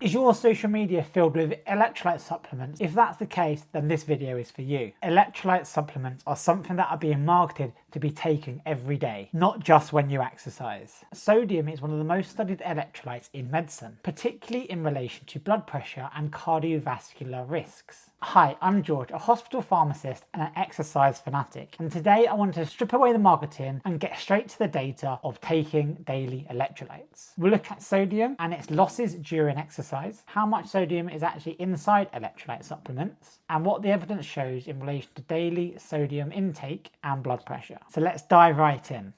Is your social media filled with electrolyte supplements? If that's the case, then this video is for you. Electrolyte supplements are something that are being marketed to be taken every day, not just when you exercise. Sodium is one of the most studied electrolytes in medicine, particularly in relation to blood pressure and cardiovascular risks. Hi, I'm George, a hospital pharmacist and an exercise fanatic, and today I want to strip away the marketing and get straight to the data of taking daily electrolytes. We'll look at sodium and its losses during exercise, how much sodium is actually inside electrolyte supplements, and what the evidence shows in relation to daily sodium intake and blood pressure. So let's dive right in.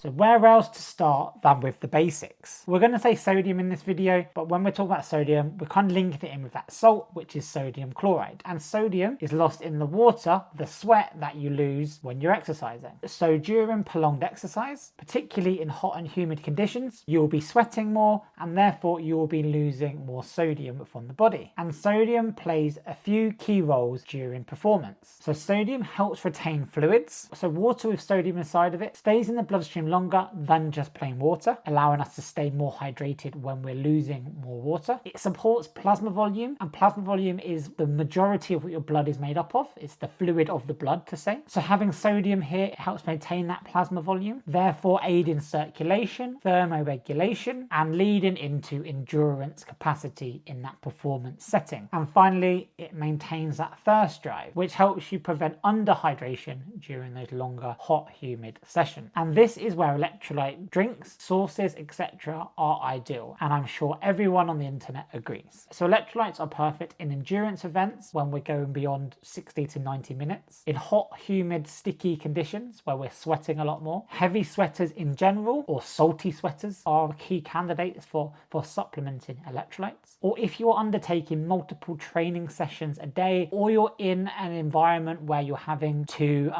So where else to start than with the basics? We're going to say sodium in this video, but when we're talking about sodium, we're kind of linking it in with that salt, which is sodium chloride. And sodium is lost in the water, the sweat that you lose when you're exercising. So during prolonged exercise, particularly in hot and humid conditions, you'll be sweating more and therefore you will be losing more sodium from the body. And sodium plays a few key roles during performance. So sodium helps retain fluids. So water with sodium inside of it stays in the bloodstream longer than just plain water, allowing us to stay more hydrated when we're losing more water. It supports plasma volume, and plasma volume is the majority of what your blood is made up of. It's the fluid of the blood, to say. So having sodium here, it helps maintain that plasma volume, therefore aiding circulation, thermoregulation, and leading into endurance capacity in that performance setting. And finally, it maintains that thirst drive, which helps you prevent underhydration during those longer hot, humid sessions. And this is where electrolyte drinks, sauces, etc. are ideal, and I'm sure everyone on the internet agrees. So electrolytes are perfect in endurance events when we're going beyond 60 to 90 minutes, in hot, humid, sticky conditions where we're sweating a lot more. Heavy sweaters in general, or salty sweaters, are key candidates for supplementing electrolytes. Or if you're undertaking multiple training sessions a day, or you're in an environment where you're having to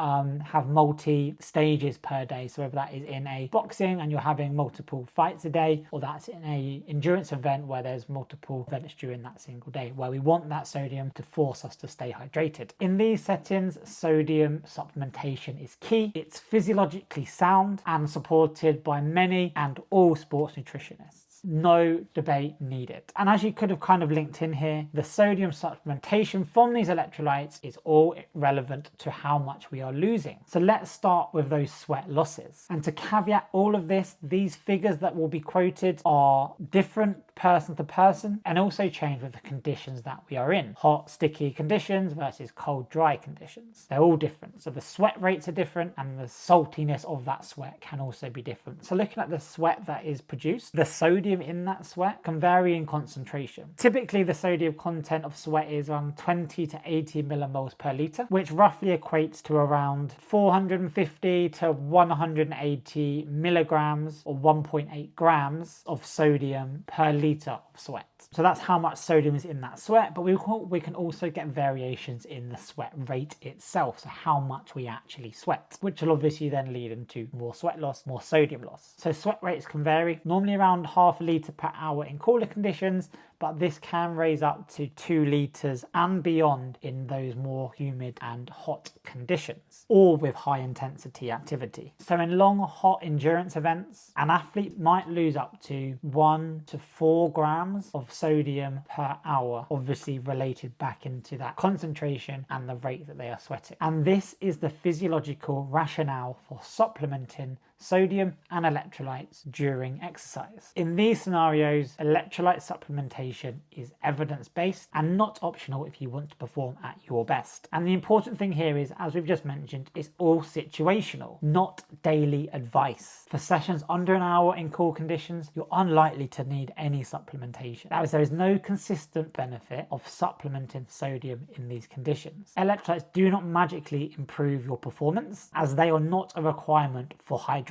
have multi stages per day, so whether that is in a boxing and you're having multiple fights a day, or that's in a endurance event where there's multiple events during that single day, where we want that sodium to force us to stay hydrated. In these settings, sodium supplementation is key. It's physiologically sound and supported by many and all sports nutritionists. No debate needed. And as you could have kind of linked in here, the sodium supplementation from these electrolytes is all relevant to how much we are losing. So let's start with those sweat losses. And to caveat all of this, these figures that will be quoted are different person to person and also change with the conditions that we are in. Hot, sticky conditions versus cold, dry conditions. They're all different. So the sweat rates are different and the saltiness of that sweat can also be different. So looking at the sweat that is produced, the sodium in that sweat can vary in concentration. Typically, the sodium content of sweat is around 20 to 80 millimoles per litre, which roughly equates to around 450 to 180 milligrams or 1.8 grams of sodium per litre of sweat. So that's how much sodium is in that sweat, but we can also get variations in the sweat rate itself, so how much we actually sweat, which will obviously then lead into more sweat loss, more sodium loss. So sweat rates can vary, normally around half a litre per hour in cooler conditions, but this can raise up to 2 litres and beyond in those more humid and hot conditions, or with high intensity activity. So in long hot endurance events, an athlete might lose up to 1 to 4 grams of sodium per hour, obviously related back into that concentration and the rate that they are sweating. And this is the physiological rationale for supplementing sodium and electrolytes during exercise. In these scenarios, electrolyte supplementation is evidence-based and not optional if you want to perform at your best. And the important thing here is, as we've just mentioned, it's all situational, not daily advice. For sessions under an hour in cool conditions, you're unlikely to need any supplementation. That is, there is no consistent benefit of supplementing sodium in these conditions. Electrolytes do not magically improve your performance, as they are not a requirement for hydration.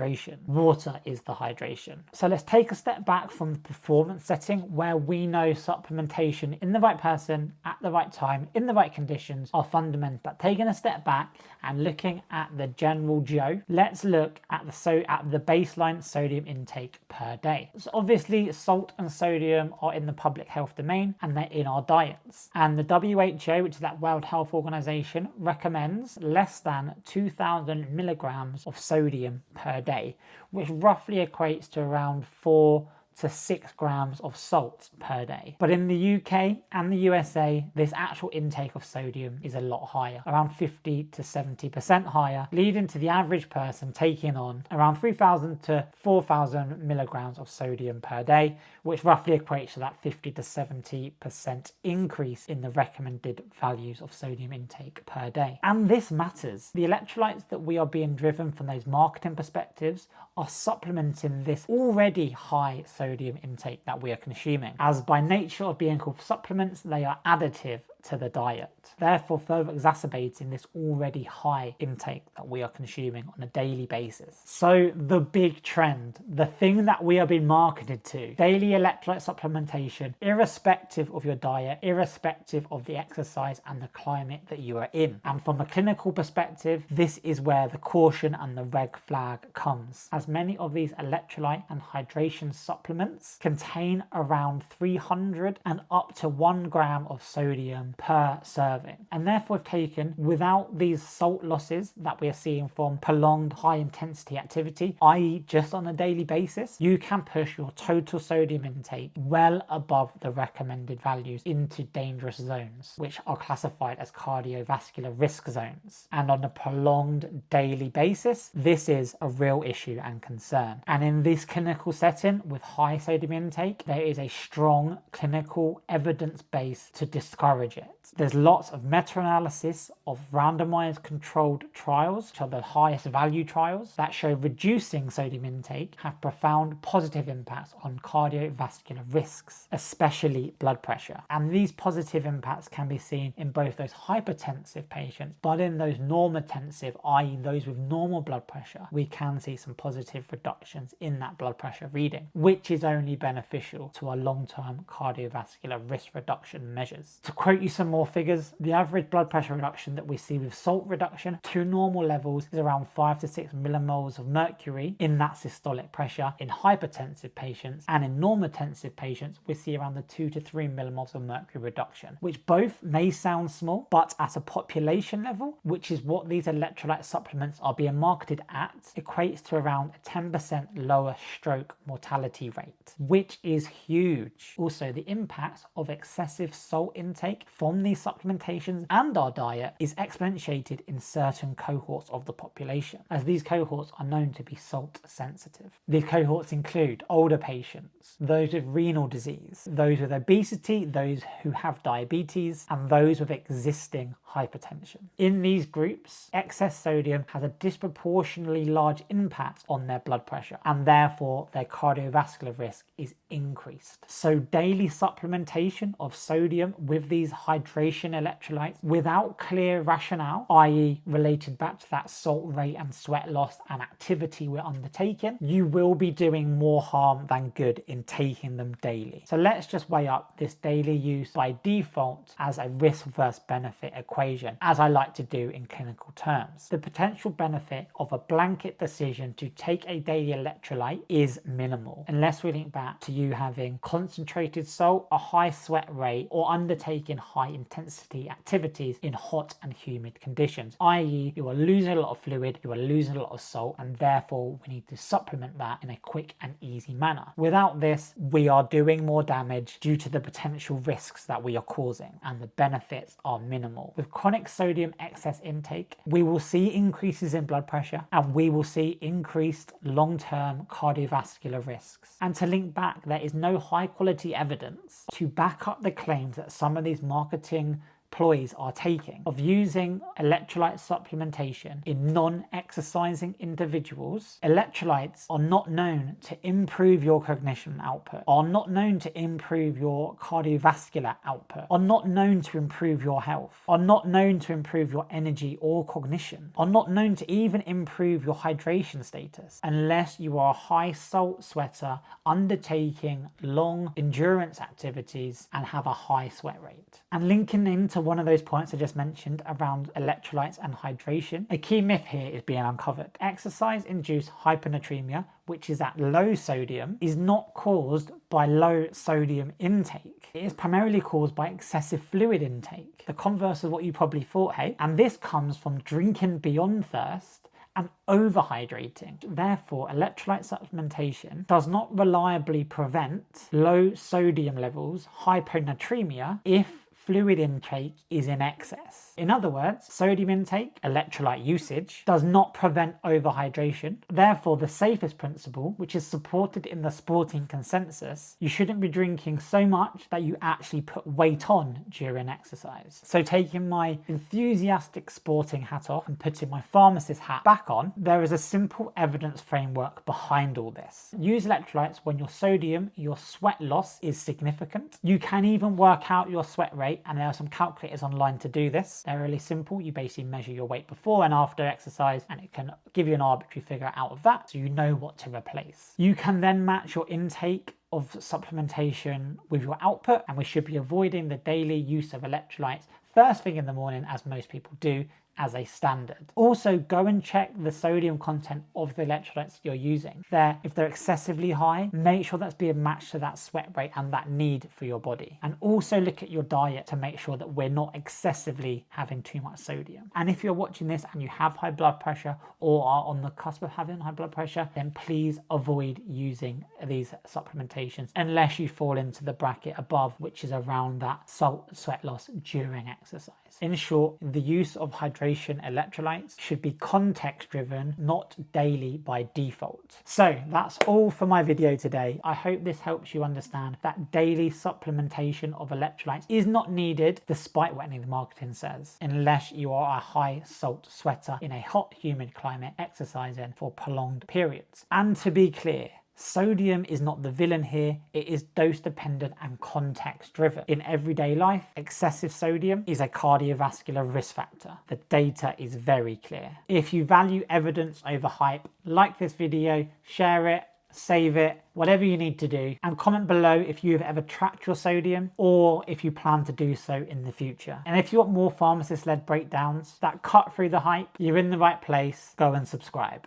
Water is the hydration. So let's take a step back from the performance setting where we know supplementation in the right person, at the right time, in the right conditions are fundamental. But taking a step back and looking at the general Joe, let's look at the baseline sodium intake per day. So obviously salt and sodium are in the public health domain and they're in our diets. And the WHO, which is that World Health Organization, recommends less than 2,000 milligrams of sodium per day, which roughly equates to around 4 to 6 grams of salt per day. But in the UK and the USA, this actual intake of sodium is a lot higher, around 50 to 70% higher, leading to the average person taking on around 3,000 to 4,000 milligrams of sodium per day, which roughly equates to that 50 to 70% increase in the recommended values of sodium intake per day. And this matters. The electrolytes that we are being driven from those marketing perspectives are supplementing this already high sodium intake that we are consuming, as by nature of being called supplements, they are additive to the diet, therefore further exacerbating this already high intake that we are consuming on a daily basis. So the big trend, the thing that we are being marketed to, daily electrolyte supplementation, irrespective of your diet, irrespective of the exercise and the climate that you are in. And from a clinical perspective, this is where the caution and the red flag comes, as many of these electrolyte and hydration supplements contain around 300 and up to 1 gram of sodium per serving, and therefore if taken without these salt losses that we are seeing from prolonged high intensity activity, i.e. just on a daily basis, you can push your total sodium intake well above the recommended values into dangerous zones, which are classified as cardiovascular risk zones. And on a prolonged daily basis, this is a real issue and concern. And in this clinical setting with high sodium intake, there is a strong clinical evidence base to discourage it. There's lots of meta-analysis of randomized controlled trials, which are the highest value trials, that show reducing sodium intake have profound positive impacts on cardiovascular risks, especially blood pressure. And these positive impacts can be seen in both those hypertensive patients, but in those normotensive, i.e. those with normal blood pressure, we can see some positive reductions in that blood pressure reading, which is only beneficial to our long-term cardiovascular risk reduction measures. To quote you some more figures, the average blood pressure reduction that we see with salt reduction to normal levels is around 5 to 6 millimoles of mercury in that systolic pressure in hypertensive patients, and in normotensive patients we see around the 2 to 3 millimoles of mercury reduction, which both may sound small, but at a population level, which is what these electrolyte supplements are being marketed at, equates to around a 10% lower stroke mortality rate, which is huge. Also, the impact of excessive salt intake from these supplementations and our diet is exponentiated in certain cohorts of the population, as these cohorts are known to be salt sensitive. These cohorts include older patients, those with renal disease, those with obesity, those who have diabetes, and those with existing hypertension. In these groups, excess sodium has a disproportionately large impact on their blood pressure, and therefore their cardiovascular risk is increased. So daily supplementation of sodium with these hydration electrolytes without clear rationale, i.e. related back to that salt rate and sweat loss and activity we're undertaking, you will be doing more harm than good in taking them daily. So let's just weigh up this daily use by default as a risk versus benefit equation, as I like to do in clinical terms. The potential benefit of a blanket decision to take a daily electrolyte is minimal, unless we link back to you having concentrated salt, a high sweat rate, or undertaking high intensity activities in hot and humid conditions, i.e. you are losing a lot of fluid, you are losing a lot of salt, and therefore we need to supplement that in a quick and easy manner. Without this, we are doing more damage due to the potential risks that we are causing, and the benefits are minimal. With chronic sodium excess intake, we will see increases in blood pressure, and we will see increased long-term cardiovascular risks. And to link back, there is no high quality evidence to back up the claims that some of these marketing ploys are taking of using electrolyte supplementation in non-exercising individuals. Electrolytes are not known to improve your cognition output, are not known to improve your cardiovascular output, are not known to improve your health, are not known to improve your energy or cognition, are not known to even improve your hydration status, unless you are a high salt sweater undertaking long endurance activities and have a high sweat rate. And linking into one of those points I just mentioned around electrolytes and hydration, a key myth here is being uncovered. Exercise-induced hyponatremia, which is at low sodium, is not caused by low sodium intake. It is primarily caused by excessive fluid intake, the converse of what you probably thought, hey? And this comes from drinking beyond thirst and overhydrating. Therefore, electrolyte supplementation does not reliably prevent low sodium levels, hyponatremia, if fluid intake is in excess. In other words, sodium intake, electrolyte usage, does not prevent overhydration. Therefore, the safest principle, which is supported in the sporting consensus, you shouldn't be drinking so much that you actually put weight on during exercise. So taking my enthusiastic sporting hat off and putting my pharmacist hat back on, there is a simple evidence framework behind all this. Use electrolytes when your sodium, your sweat loss is significant. You can even work out your sweat rate, and there are some calculators online to do this. They're really simple. You basically measure your weight before and after exercise, and it can give you an arbitrary figure out of that, so you know what to replace. You can then match your intake of supplementation with your output, and we should be avoiding the daily use of electrolytes first thing in the morning, as most people do, as a standard. Also, go and check the sodium content of the electrolytes you're using. If they're excessively high, make sure that's being matched to that sweat rate and that need for your body. And also look at your diet to make sure that we're not excessively having too much sodium. And if you're watching this and you have high blood pressure or are on the cusp of having high blood pressure, then please avoid using these supplementations unless you fall into the bracket above, which is around that salt sweat loss during exercise. In short, the use of hydration electrolytes should be context driven, not daily by default. So that's all for my video today. I hope this helps you understand that daily supplementation of electrolytes is not needed, despite what any of the marketing says, unless you are a high salt sweater in a hot, humid climate exercising for prolonged periods. And to be clear, sodium is not the villain here, it is dose dependent and context driven. In everyday life, excessive sodium is a cardiovascular risk factor. The data is very clear. If you value evidence over hype, like this video, share it, save it, whatever you need to do, and comment below if you have ever tracked your sodium or if you plan to do so in the future. And if you want more pharmacist-led breakdowns that cut through the hype, you're in the right place. Go and subscribe.